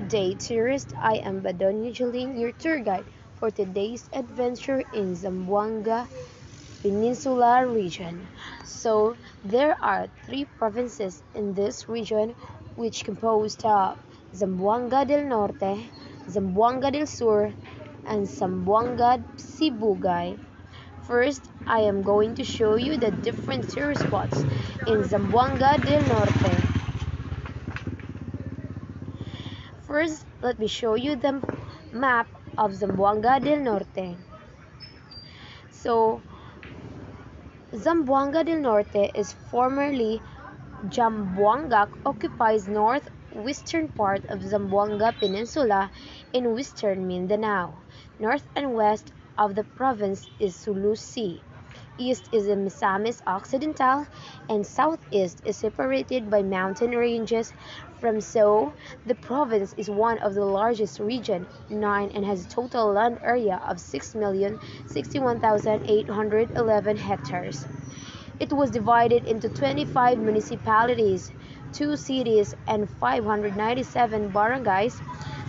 day tourist. I am Badonia Jeline, your tour guide for today's adventure in Zamboanga Peninsula region. So, there are three provinces in this region which composed of Zamboanga del Norte, Zamboanga del Sur, and Zamboanga Sibugay. First, I am going to show you the different tourist spots in Zamboanga del Norte. First, let me show you the map of Zamboanga del Norte. So, Zamboanga del Norte is formerly Zamboanga occupies northwestern part of Zamboanga Peninsula in western Mindanao. North and west of the province is Sulu Sea. East is the Misamis Occidental, and southeast is separated by mountain ranges. From so, the province is one of the largest region, 9, and has a total land area of 6,061,811 hectares. It was divided into 25 municipalities, 2 cities, and 597 barangays.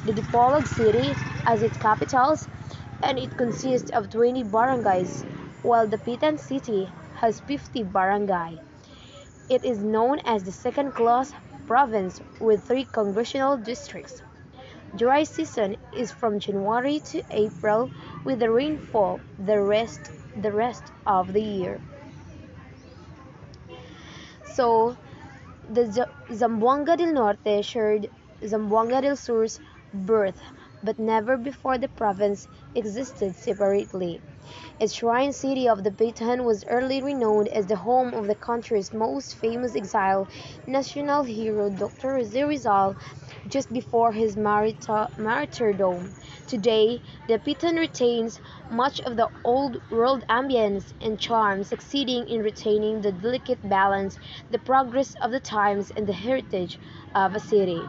The Dipolog city as its capitals, and it consists of 20 barangays, while the Pitan city has 50 barangay. It is known as the second-class province with 3 congressional districts. Dry season is from January to April with the rainfall the rest of the year. So, the Zamboanga del Norte shared Zamboanga del Sur's birth, but never before the province existed separately. Its shrine city of the Bitan was early renowned as the home of the country's most famous exile national hero Dr. Jose Rizal just before his martyrdom. Today, the Bitan retains much of the old world ambience and charm, succeeding in retaining the delicate balance, the progress of the times, and the heritage of a city.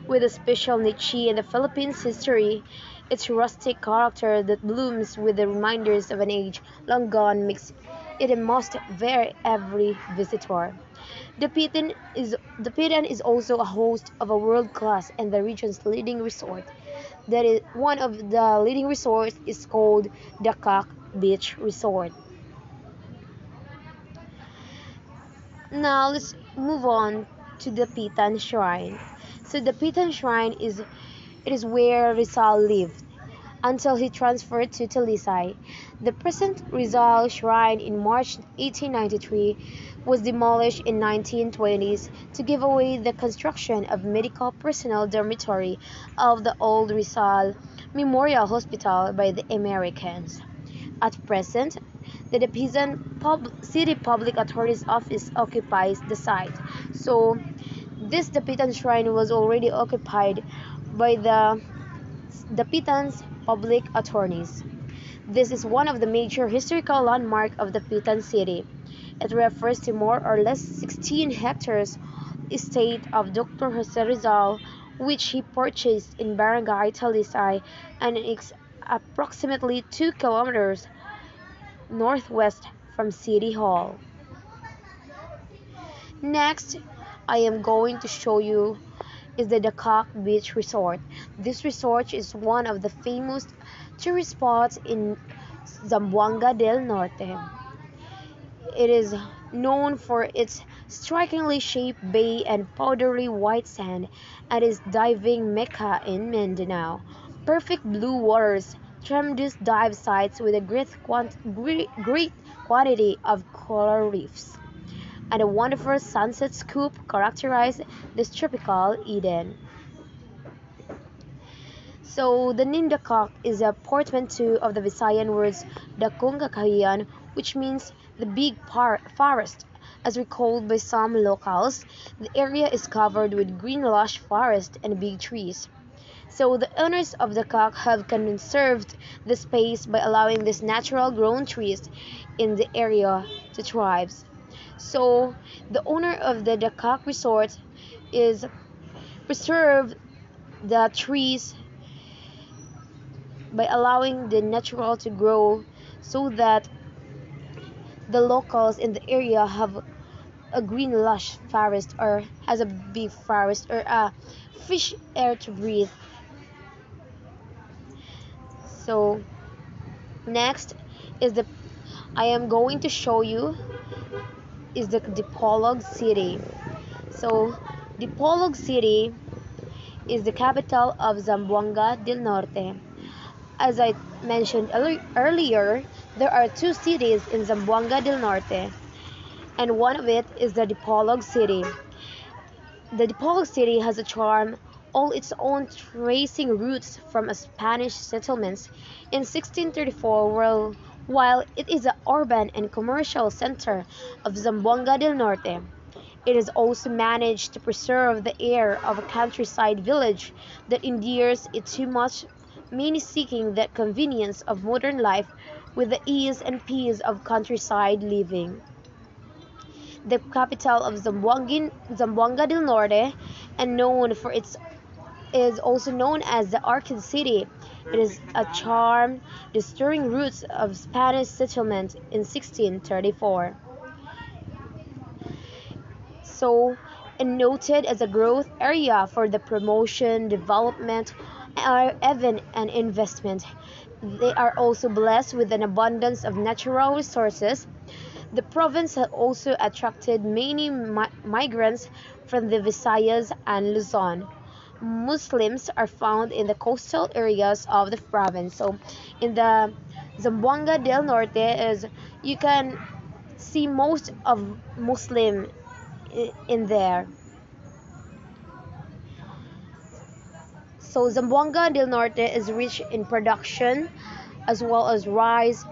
With a special niche in the Philippines' history, its rustic character that blooms with the reminders of an age long gone makes it a must for every visitor. The Pitan is also a host of a world-class and the region's leading resort. That is one of the leading resorts is called the Kak Beach Resort. Now let's move on to the Pitan Shrine. So the Pitan Shrine is where Rizal lived until he transferred to Talisay. The present Rizal Shrine in March 1893 was demolished in 1920s to give away the construction of medical personnel dormitory of the old Rizal Memorial Hospital by the Americans. At present, the Dapitan City Public Authorities Office occupies the site. So, this Dapitan Shrine was already occupied by the Dapitan's public attorneys. This is one of the major historical landmarks of the Dapitan city. It refers to more or less 16 hectares estate of Dr. Jose Rizal, which he purchased in Barangay Talisay and is approximately 2 kilometers northwest from City Hall. Next, I am going to show you is the Dakak Beach Resort. This resort is one of the famous tourist spots in Zamboanga del Norte. It is known for its strikingly shaped bay and powdery white sand and is diving mecca in Mindanao. Perfect blue waters, tremendous dive sites with a great quantity of coral reefs, and a wonderful sunset scoop characterize this tropical Eden. So the name Dakak is a portmanteau of the Visayan words Dakong Kakahiyan, which means the big forest. As recalled by some locals, the area is covered with green lush forest and big trees. So the owners of the Dakak have conserved the space by allowing these natural grown trees in the area to thrive. So the owner of the Dakak resort is preserve the trees by allowing the natural to grow so that the locals in the area have a green lush forest or has a big forest or a fresh air to breathe So next is the I am going to show you is the Dipolog City. So Dipolog City is the capital of Zamboanga del Norte. As I mentioned earlier, there are two cities in Zamboanga del Norte, and one of it is the Dipolog City. The Dipolog City has a charm all its own, tracing roots from a Spanish settlements in 1634, while it is an urban and commercial center of Zamboanga del Norte. It has also managed to preserve the air of a countryside village that endears it too much, many seeking that convenience of modern life with the ease and peace of countryside living. The capital of Zamboanga del Norte, and known for its is also known as the Orchid City. It is a charm, the stirring roots of Spanish settlement in 1634. So, and noted as a growth area for the promotion, development, even and investment. They are also blessed with an abundance of natural resources. The province has also attracted many migrants from the Visayas and Luzon. Muslims are found in the coastal areas of the province. So, in the Zamboanga del Norte, is you can see most of Muslim in there. So, Zamboanga del Norte is rich in production as well as rice,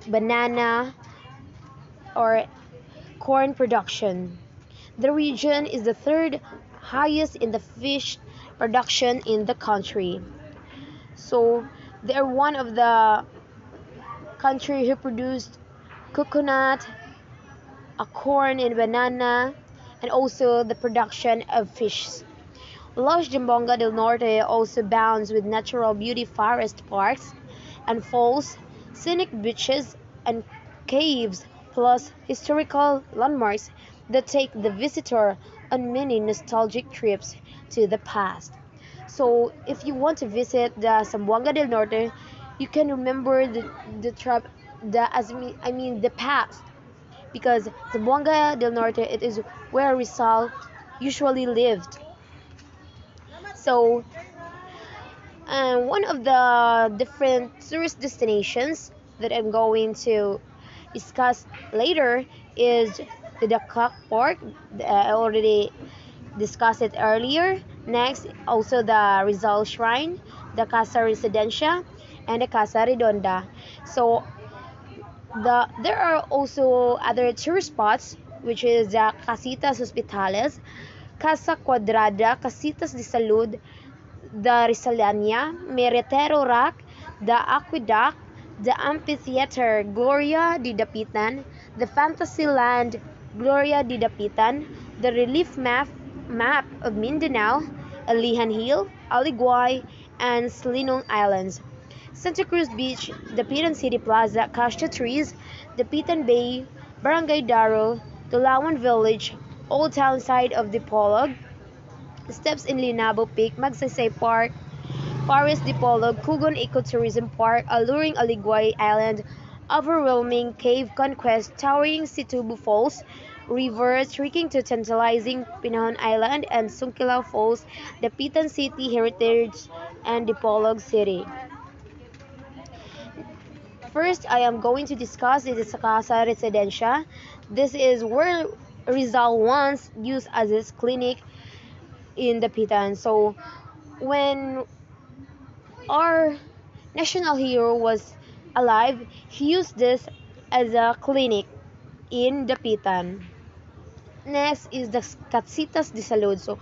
banana, or corn production. The region is the third highest in the fish production in the country. So they are one of the country who produced coconut, a corn and banana, and also the production of fish. Los Jambonga del Norte also bounds with natural beauty forest parks and falls, scenic beaches, and caves, plus historical landmarks that take the visitor on many nostalgic trips to the past. So, if you want to visit the Zamboanga del Norte, you can remember the trip, the past, because Zamboanga del Norte it is where Rizal usually lived. So, one of the different tourist destinations that I'm going to discuss later is the Dakak Park. I already discussed it earlier. Next, also the Rizal Shrine, the Casa Residencia, and the Casa Redonda. So there are also other tourist spots, which is the Casitas Hospitales, Casa Cuadrada, Casitas de Salud, the Rizalania, Meretero Rock, the Aqueduct, the Amphitheater Gloria di Dapitan, the Fantasyland Gloria di Dapitan, the Relief Map of Mindanao, Alihan Hill, Aliguay, and Slinong Islands. Santa Cruz Beach, the Pitan City Plaza, Castro Trees, the Pitan Bay, Barangay Daro, Tulawan Village, Old Town side of Dipolog, steps in Linabo Peak, Magsaysay Park, Forest Dipolog, Kugon Ecotourism Park, alluring Aliguay Island, overwhelming cave conquest, towering Situbu Falls, river, trekking to tantalizing Pinahon Island, and Sungkilao Falls, the Pitan City Heritage, and Dipolog City. First, I am going to discuss the Casa Residencia. This is where Rizal once used as his clinic in the Pitan. So, when our national hero was alive, he used this as a clinic in the Pitan. Next is the Casitas de Salud. So,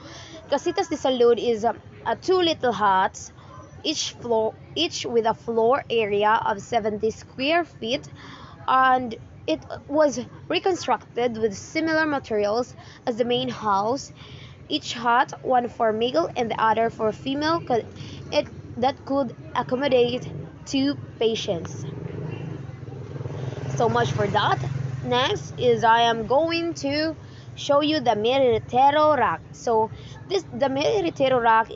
Casitas de Salud is two little huts, each with a floor area of 70 square feet, and it was reconstructed with similar materials as the main house. Each hut, one for male and the other for female, that could accommodate two patients. So much for that. Next is I am going to show you the Meritero Rock. So the Meritero Rock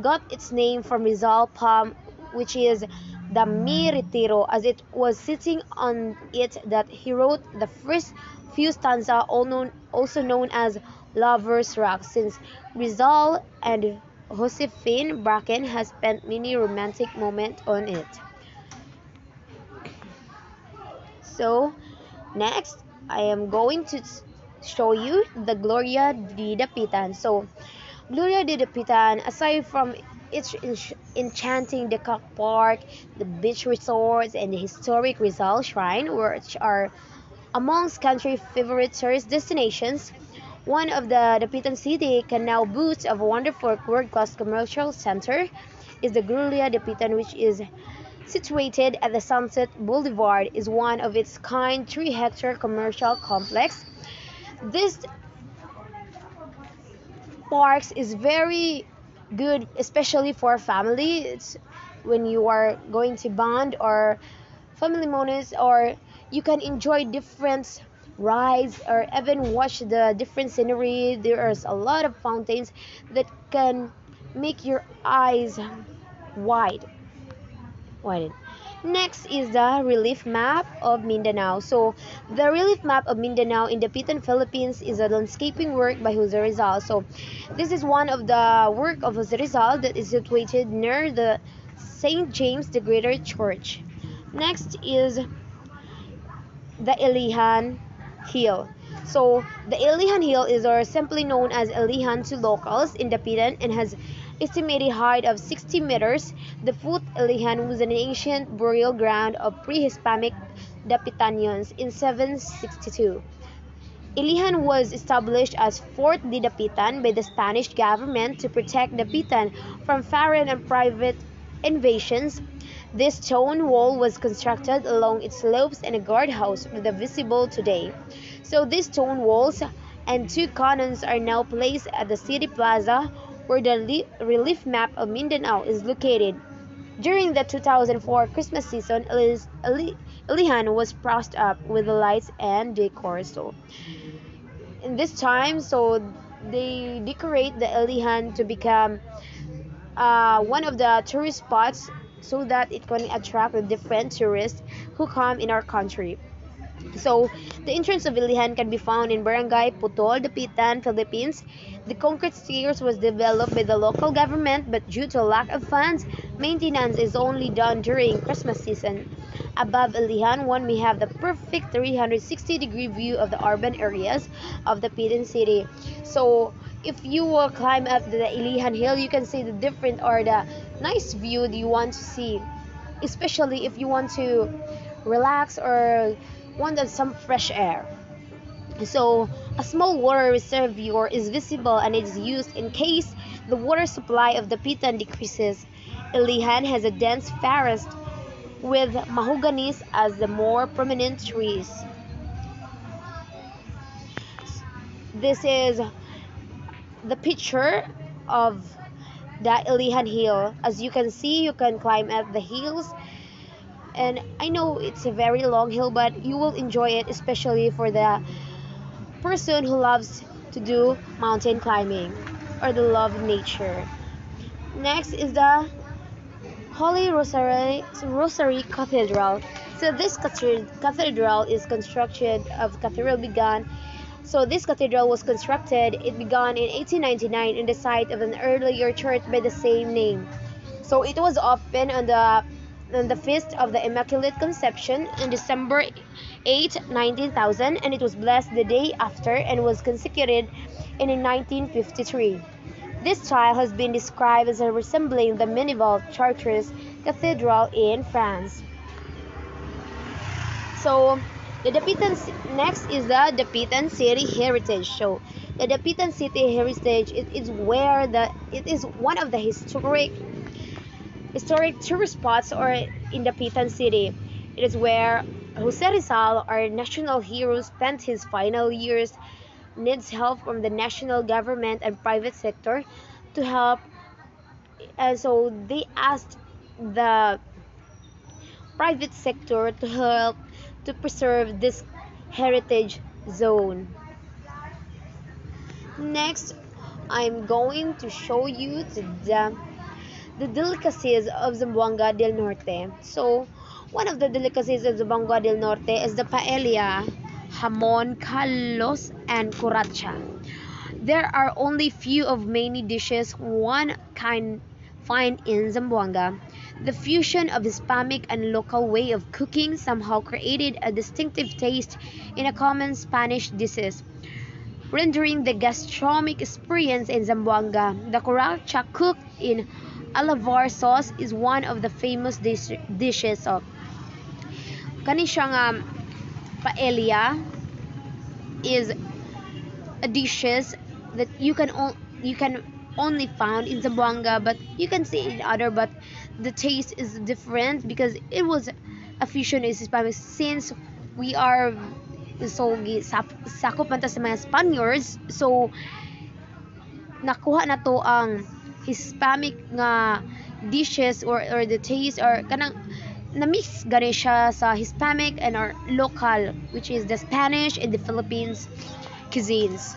got its name from Rizal palm, which is the Mi Retiro, as it was sitting on it that he wrote the first few stanza, also known as Lover's Rock, since Rizal and Josephine Bracken has spent many romantic moments on it. So, next, I am going to show you the Gloria de Dapitan. So, Gloria de Dapitan, aside from its enchanting Decac Park, the beach resorts, and the historic Rizal Shrine, which are amongst country favorite tourist destinations, one of the Dapitan City can now boast of a wonderful world-class commercial center is the Gloria Dapitan, which is situated at the Sunset Boulevard, is one of its kind 3-hectare commercial complex. This parks is very good, especially for family. It's when you are going to bond or family moments, or you can enjoy different rides or even watch the different scenery. There's a lot of fountains that can make your eyes wide widen. Next is the relief map of Mindanao. So, the relief map of Mindanao in the Pitan, Philippines is a landscaping work by Jose Rizal. So, this is one of the work of Jose Rizal that is situated near the St. James the Greater Church. Next is the Ilihan Hill. So, the Ilihan Hill is or simply known as Ilihan to locals in Dapitan and has estimated height of 60 meters. The foot Ilihan was an ancient burial ground of pre-Hispanic Dapitanians in 762. Ilihan was established as Fort de Dapitan by the Spanish government to protect Dapitan from foreign and private invasions. This stone wall was constructed along its slopes and a guardhouse with a visible today. So these stone walls and two cannons are now placed at the city plaza where the relief map of Mindanao is located. During the 2004 Christmas season, Ilihan was spruced up with the lights and decor. So in this time, so they decorate the Ilihan to become one of the tourist spots so that it can attract the different tourists who come in our country. So, the entrance of Ilihan can be found in Barangay Putol, Dapitan, Philippines. The concrete stairs was developed by the local government, but due to lack of funds, maintenance is only done during Christmas season. Above Ilihan, one may have the perfect 360-degree view of the urban areas of the Dapitan city. So, if you will climb up the Ilihan Hill, you can see the different or the nice view that you want to see, especially if you want to relax or wanted some fresh air. So, a small water reservoir is visible and is used in case the water supply of the Pitan decreases. Ilihan has a dense forest with mahoganies as the more prominent trees. This is the picture of the Ilihan Hill. As you can see, you can climb up the hills, and I know it's a very long hill, but you will enjoy it, especially for the person who loves to do mountain climbing or the love of nature. Next is the Holy Rosary Cathedral. So this cathedral is constructed of cathedral began. So this cathedral was constructed. It began in 1899 in the site of an earlier church by the same name. So it was opened on the feast of the Immaculate Conception on December 8, 19,000, and it was blessed the day after and was consecrated in 1953. This style has been described as resembling the medieval Chartres Cathedral in France. So, next is the Dapitan City Heritage Show. The Dapitan City Heritage it is one of the historic tourist spots or in Dapitan City. It is where Jose Rizal, our national hero, spent his final years. Needs help from the national government and private sector to help, and so they asked the private sector to help to preserve this heritage zone. Next, I'm going to show you the delicacies of Zamboanga del Norte. So, one of the delicacies of Zamboanga del Norte is the paella, hamon, kalos, and curacha. There are only few of many dishes one can find in Zamboanga. The fusion of Hispanic and local way of cooking somehow created a distinctive taste in a common Spanish dishes, rendering the gastronomic experience in Zamboanga. The curacha cooked in alavar sauce is one of the famous dishes of kani siya nga paella is a dishes that you can only found in Zamboanga, but you can see in other, but the taste is different because it was a fusion is Spanish since we are so sakop man ta sa mga Spaniards, so nakuha na to ang Hispanic nga dishes or the taste or kanang na-mix gani siya sa Hispanic and our local, which is the Spanish and the Philippines cuisines.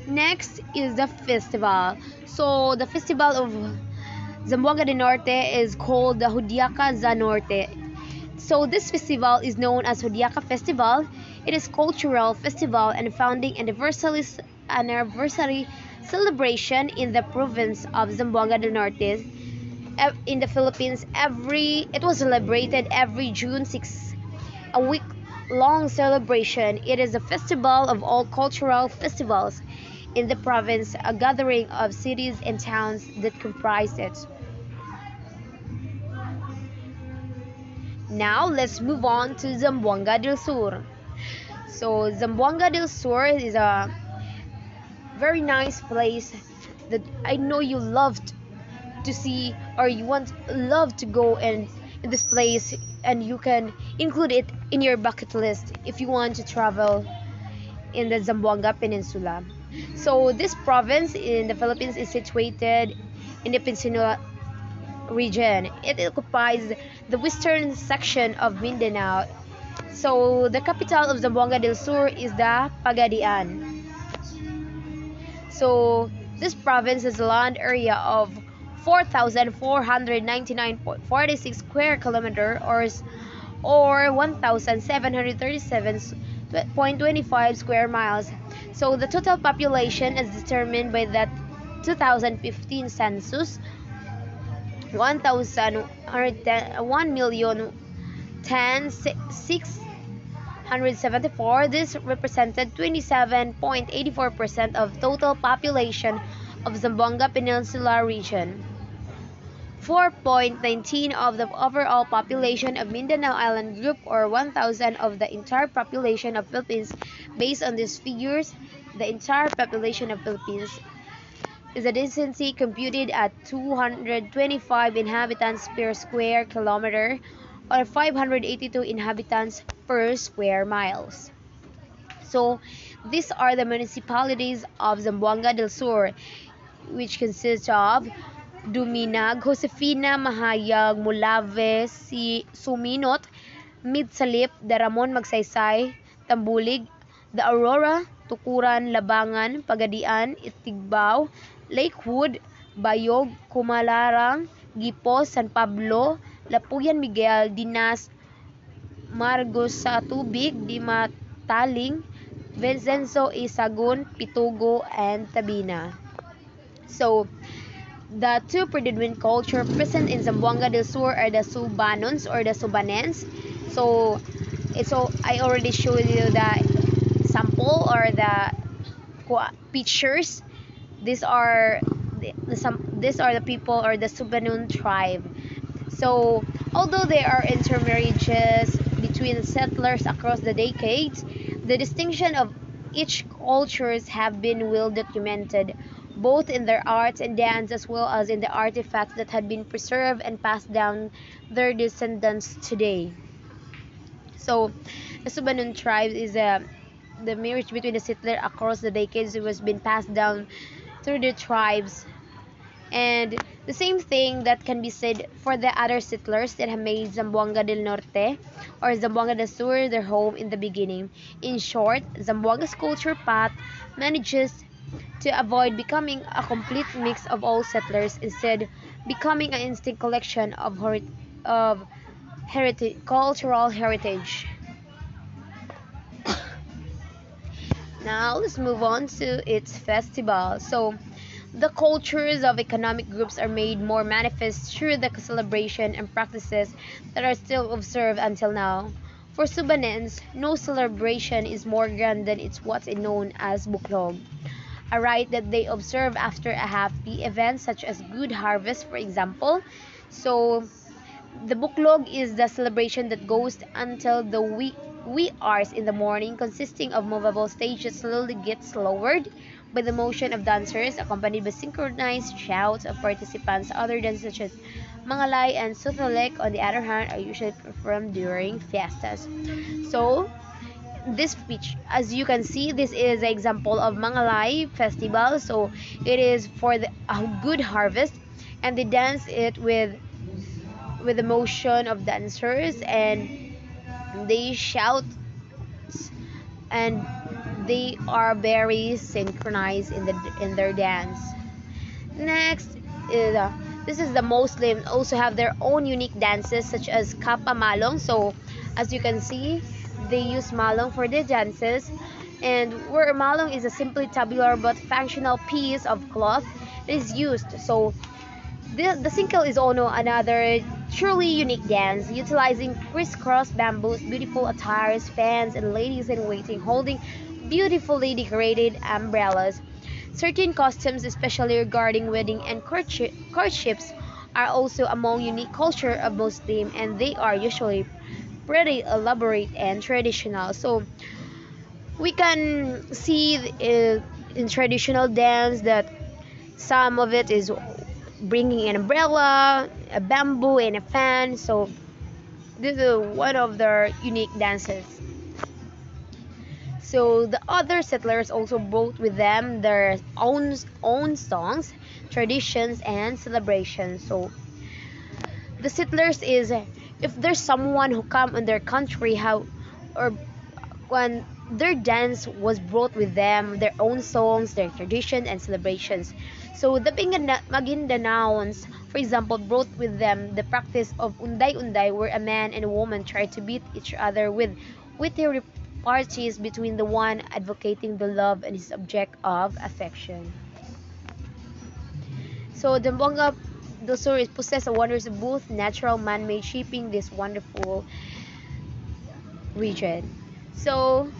Next is the festival. So the festival of Zamboanga del Norte is called the Judiaca za Norte. So this festival is known as Judiaca Festival. It is cultural festival and founding anniversary celebration in the province of Zamboanga del Norte in the Philippines. It was celebrated every June 6, a week long celebration. It is a festival of all cultural festivals in the province, a gathering of cities and towns that comprise it. Now let's move on to Zamboanga del Sur. So Zamboanga del Sur is a very nice place that I know you loved to see or you love to go in this place, and you can include it in your bucket list if you want to travel in the Zamboanga Peninsula. So this province in the Philippines is situated in the Peninsula region. It occupies the western section of Mindanao. So the capital of Zamboanga del Sur is the Pagadian. So this province has a land area of 4,499.46 square kilometer or 1,737.25 square miles. So the total population is determined by the 2015 census, 1,010,674. This represented 27.84% of total population of Zamboanga Peninsula region. 4.19 of the overall population of Mindanao Island Group, or 1,000 of the entire population of Philippines. Based on these figures, the entire population of Philippines is a density computed at 225 inhabitants per square kilometer or 582 inhabitants per square miles. So these are the municipalities of Zamboanga del Sur, which consists of Duminag, Josefina, Mahayag, Mulave, Suminot, Midsalip, Daramon, Magsaysay, Tambulig, The Aurora, Tukuran, Labangan, Pagadian, Itigbaw, Lakewood, Bayog, Kumalarang, Gipos, San Pablo, Lapuyan, Miguel, Dinas, Margos sa Tubig, Dimataling, Vincenzo, Isagon, Pitugo, and Tabina. So the two predominant culture present in Zamboanga del Sur are the Subanons or the Subanens. So I already showed you the sample or the pictures. These are the people or the Subanon tribe. So although there are intermarriages between settlers across the decades, the distinction of each cultures have been well documented, both in their arts and dance as well as in the artifacts that had been preserved and passed down their descendants today. So the Subanon tribe is the marriage between the settler across the decades was been passed down through the tribes, and the same thing that can be said for the other settlers that have made Zamboanga del Norte or Zamboanga del Sur their home in the beginning. In short, Zamboanga's culture path manages to avoid becoming a complete mix of all settlers, instead becoming an instinct collection of, of cultural heritage. Now let's move on to its festival. So the cultures of economic groups are made more manifest through the celebration and practices that are still observed until now. For Subanese, no celebration is more grand than it's what's known as buklog, a rite that they observe after a happy event such as good harvest, for example. So the buklog is the celebration that goes until the wee hours in the morning, consisting of movable stage that slowly gets lowered by the motion of dancers, accompanied by synchronized shouts of participants. Other dances such as Mangalay and Sutholek, on the other hand, are usually performed during fiestas. So, this speech, as you can see, this is an example of Mangalay festival. So, it is for the a good harvest, and they dance it with the motion of dancers, and they shout, and they are very synchronized in their dance. Next is this is the Muslims also have their own unique dances such as Kapa Malong. So as you can see, they use Malong for their dances, and where Malong is a simply tabular but functional piece of cloth that is used. So the Sinkel is also another truly unique dance, utilizing crisscross bamboos, beautiful attires, fans, and ladies in waiting holding beautifully decorated umbrellas. Certain costumes, especially regarding wedding and courtships, are also among unique culture of Muslim, and they are usually pretty elaborate and traditional. So we can see in traditional dance that some of it is bringing an umbrella, a bamboo, and a fan. So this is one of their unique dances. So the other settlers also brought with them their own songs, traditions, and celebrations. So the settlers is, if there's someone who come in their country, how or when their dance was brought with them, their own songs, their tradition and celebrations. So the Magindanaons, for example, brought with them the practice of unday-unday, where a man and a woman try to beat each other with witty repartees between the one advocating the love and his object of affection. So the Zamboanga del Sur is possess a wonders of both natural man-made shaping this wonderful region. So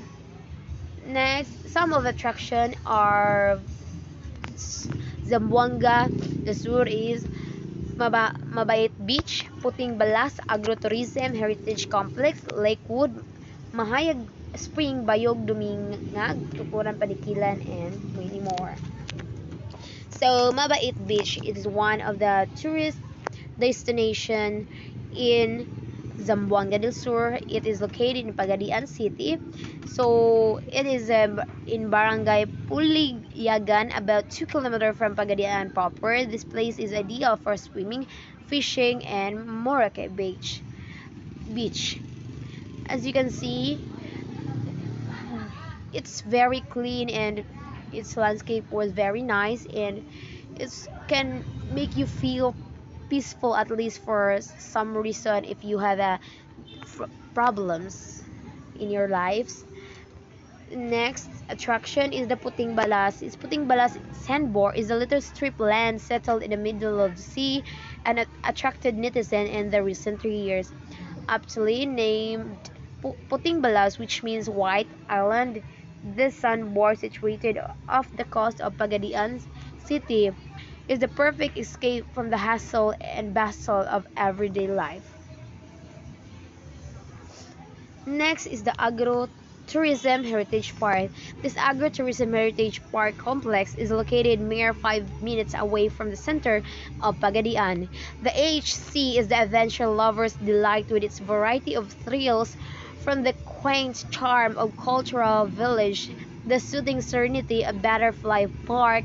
next, some of the attraction are Zamboanga del Sur is Mabait Beach, Puting Balas Agrotourism Heritage Complex, Lakewood, Mahayag Spring, Bayog Dumingag, Tukuran Panikilan, and many more. So Mabait Beach is one of the tourist destination in Zamboanga del Sur. It is located in Pagadian City. So it is in Barangay Puliyagan, about 2 kilometers from Pagadian proper. This place is ideal for swimming, fishing, and Morocco Beach. As you can see, it's very clean, and its landscape was very nice, and it can make you feel peaceful, at least for some reason, if you have problems in your lives. Next attraction is the Puting Balas. Puting Balas sandbar is a little strip land settled in the middle of the sea, and attracted netizen in the recent years. Aptly named Puting Balas, which means white island, this sandbar, situated off the coast of Pagadian City, is the perfect escape from the hassle and bustle of everyday life. Next is the Agro-Tourism Heritage Park. This Agro-Tourism Heritage Park complex is located mere 5 minutes away from the center of Pagadian. The AHC is the adventure lover's delight, with its variety of thrills, from the quaint charm of cultural village, the soothing serenity of Butterfly Park,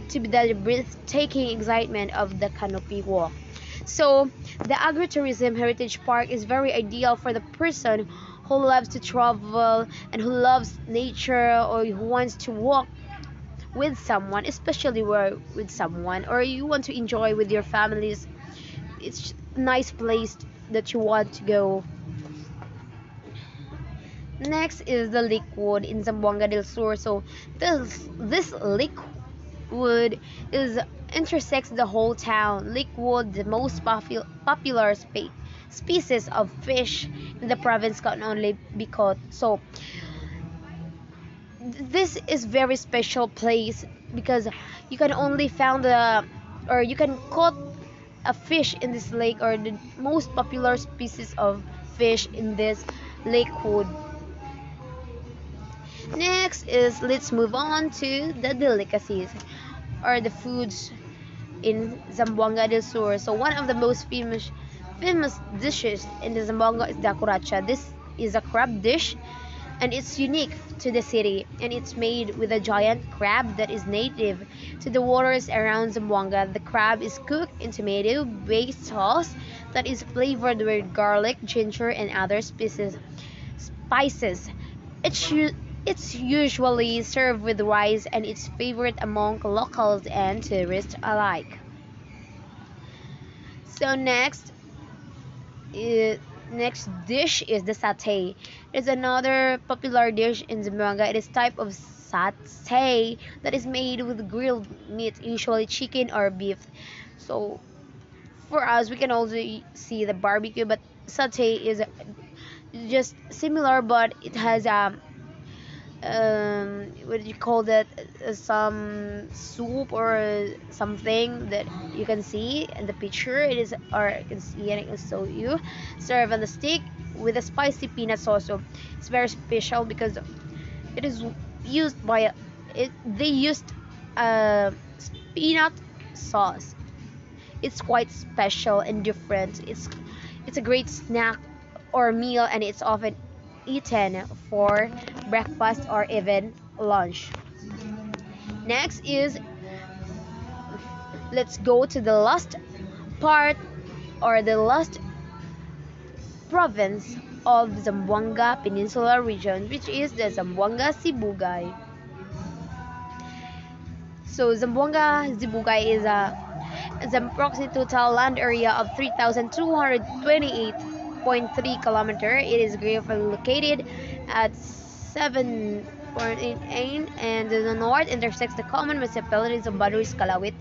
to the breathtaking excitement of the Canopy Walk. So, the Agritourism Heritage Park is very ideal for the person who loves to travel and who loves nature, or who wants to with someone, especially where with someone, or you want to enjoy with your families, it's a nice place that you want to go. Next is the Lakewood in Zamboanga del Sur. So this Lakewood is intersects the whole town. Lakewood, the most popular species of fish in the province, can only be caught. So this is very special place because you can only found the or you can caught a fish in this lake, or the most popular species of fish in this Lakewood. Next is let's move on to the delicacies or the foods in Zamboanga del Sur. So one of the most famous dishes in the Zamboanga is the curacha. This is a crab dish and it's unique to the city, and it's made with a giant crab that is native to the waters around Zamboanga. The crab is cooked in tomato based sauce that is flavored with garlic, ginger, and other spices. It's it's usually served with rice, and it's favorite among locals and tourists alike. So i- next dish is the satay. It's another popular dish in Zamboanga. It is type of satay that is made with grilled meat, usually chicken or beef. So for us, we can also see the barbecue, but satay is just similar, but it has what do you call that, some soup or something that you can see in the picture. It is, or you can see, and I can show you, serve on the stick with a spicy peanut sauce. So it's very special because it is used by they used uh, peanut sauce. It's quite special and different. It's a great snack or meal, and it's often eaten for breakfast or even lunch. Next is let's go to the last part or the last province of Zamboanga Peninsula region, which is the Zamboanga Sibugay. So Zamboanga Sibugay is an approximate total land area of 3,228.3 kilometer. It is geographically located at 7.88, and to the north intersects the common municipalities of Baduy, Calawit,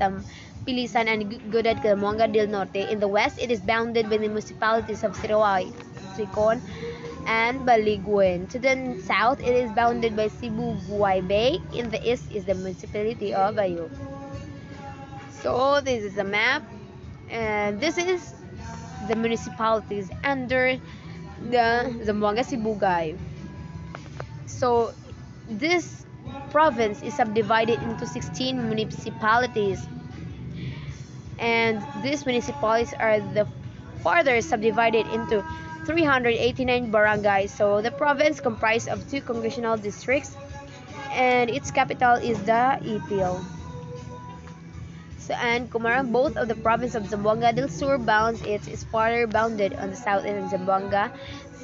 Pilisan, and Gudad, Zamboanga del Norte. In the west, it is bounded by the municipalities of Sirawai, Sicon, and Baliguen. To the south, it is bounded by Cebu Bay. In the east is the municipality of Bayo. So this is a map, and this is the municipalities under the Zamboanga Sibugay. So this province is subdivided into 16 municipalities, and these municipalities are the further subdivided into 389 barangays. So the province comprised of two congressional districts, and its capital is the Ipil. So, and Kumarang, both of the province of Zamboanga del Sur bounds it, is further bounded on the south in Zamboanga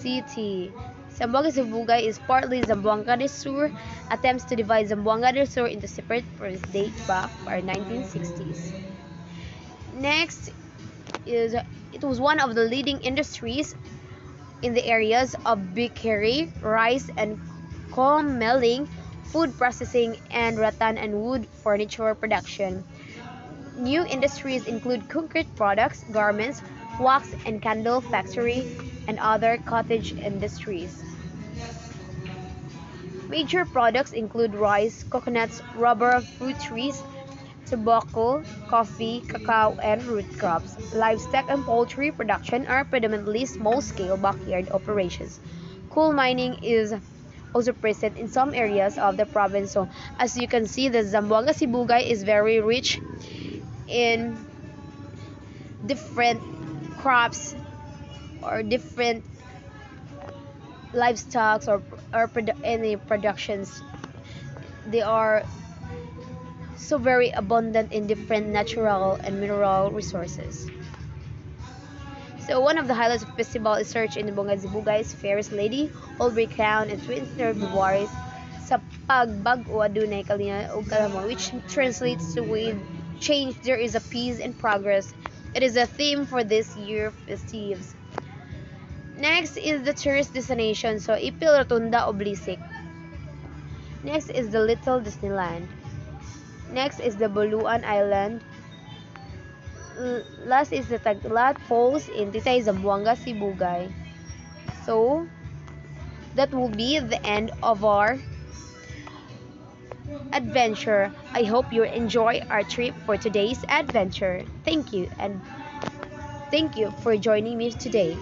City. Zamboanga Sibugay is partly Zamboanga del Sur. Attempts to divide Zamboanga del Sur into separate provinces date back for 1960s. Next is it was one of the leading industries in the areas of bakery, rice and corn milling, food processing, and rattan and wood furniture production. New industries include concrete products, garments, wax and candle factory, and other cottage industries. Major products include rice, coconuts, rubber, fruit trees, tobacco, coffee, cacao, and root crops. Livestock and poultry production are predominantly small-scale backyard operations. Coal mining is also present in some areas of the province. So, as you can see, the Zamboanga Sibugay is very rich in different crops or different livestock or any productions. They are so very abundant in different natural and mineral resources. So one of the highlights of the festival is search in the Bongazibugay is Fairest Lady, Albury Crown, and Twin February's sa pagbag-o adunay kalinga o kalamang, which translates to with change there is a peace and progress. It is a theme for this year festives. Next is the tourist destination, so Ipil Rotunda Oblisik. Next is the Little Disneyland. Next is the Buluan Island. Last is the Taglat Falls in Titay Zamboanga, Sibugay. So, that will be the end of our adventure. I hope you enjoy our trip for today's adventure. Thank you, and thank you for joining me today.